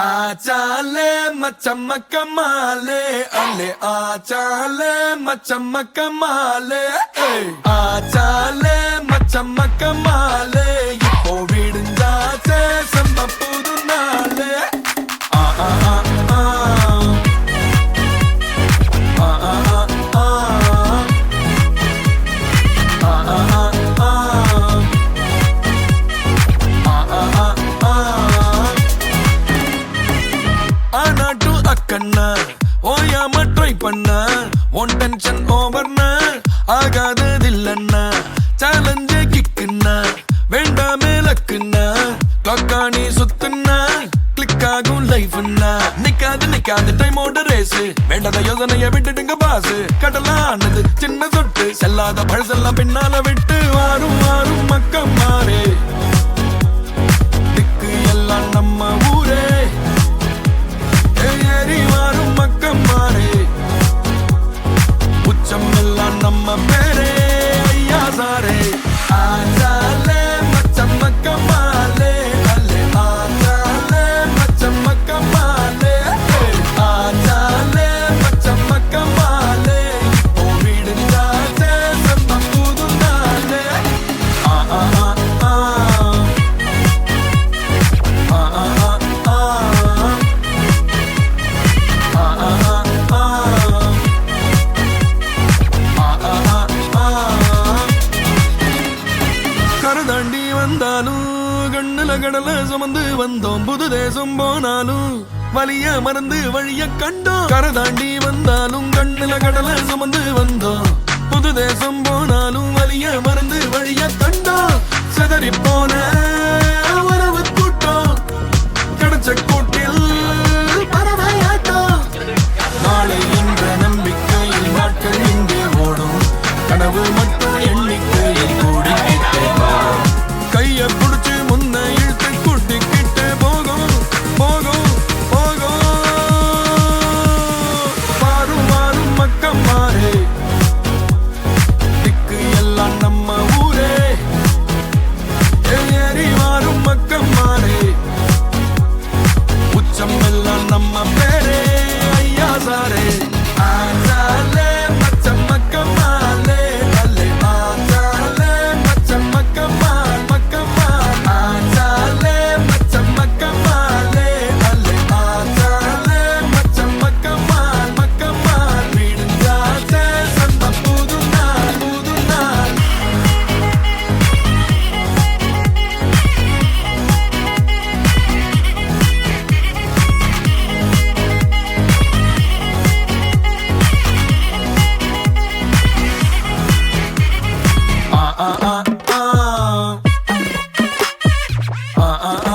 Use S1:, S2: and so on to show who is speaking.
S1: आचाले मचमक माले अले आचाले मचमक माले आचाले मचमक माले இப்போ விடுஞ்சாச்சே செம்ம புது நாளே ஆ ஆ ஆ ஆ ஆ ஆ ஆ ஆனாட்டு அக்கண்ணா ஓயாம ட்ரை பண்ண ஒன் டென்ஷன் ஓவர்னா ஆகாததில்லண்ணா சேலஞ்சே கிக்குன்னா வேண்டாமே லக்குன்னா காக்காணி சுத்துன்னா கிளிக் ஆகும் லைஃப்னா நிக்காது டைமோட ரேஸ் வேண்டாத யோசனைய விட்டுடுங்க பாசு கடலானது சின்ன சொட்டு செல்லாத பழசெல்லாம் பின்னால விட்டு வாரும் வாரும் மக்கம் மாறே திக்கு எல்லாம் நம்ம ஊரே ஏறி வாரும் மக்கம் மாறே உச்சம் எல்லாம் நம்ம பேரே ஐயா சாரே ஆச்சாலே மச்சம் மக்கம் மாலே அல்லே ஆச்சாலே மச்சம் மக்கம் மாலே ஆச்சாலே மச்சம் மக்கம் மாலே இப்போ விடுஞ்சாச்சே செம்ம புது நாளே ஆ ஆ ஆ ஆ ஆ ஆ ஆ கரதாண்டி வந்தாலும் கண்ணுல கடல சுமந்து வந்தோம் புது தேசம் போனாலும் வலிய மறந்து வழிய கண்டோம் கரதாண்டி வந்தாலும் கண்ணுல கடல சுமந்து வந்தோம் புது தேசம் போனாலும் வலிய மறந்து வழிய கண்டோம் சிதறி போன வரவு கூட்டம் கிடைச்ச கூட்டில் பறவையாட்டம் நாளை என்ற நம்பிக்கையில் நாட்கள் இங்கே ஓடும் கனவு மட்டும் எண்ணிக்கையில் கூடிக்கிட்டே கைய புடிச்சு முன்ன இழுத்து கூட்டிக்கிட்டே போகும் போகும் போகும் மாறும் மாறும் மக்கம் மாறே திக்கு எல்லாம் நம்ம ஊரே ஏறி மாறும் மக்கம் மாறே உச்சம் எல்லாம் நம்ம பேரே ஐயா சாரே ஆச்சாலே மச்சம் மக்கம் மாலே அல்லே ஆச்சாலே மச்சம் மக்கம் மால் மக்கம் மால் ஆச்சாலே மச்சம் மக்கம் மாலே அல்லே ஆச்சாலே மச்சம் மக்கம் மால் விடுஞ்சாச்சே செம்ம புது நாள் புது நாள் ah ah ah ah ah ah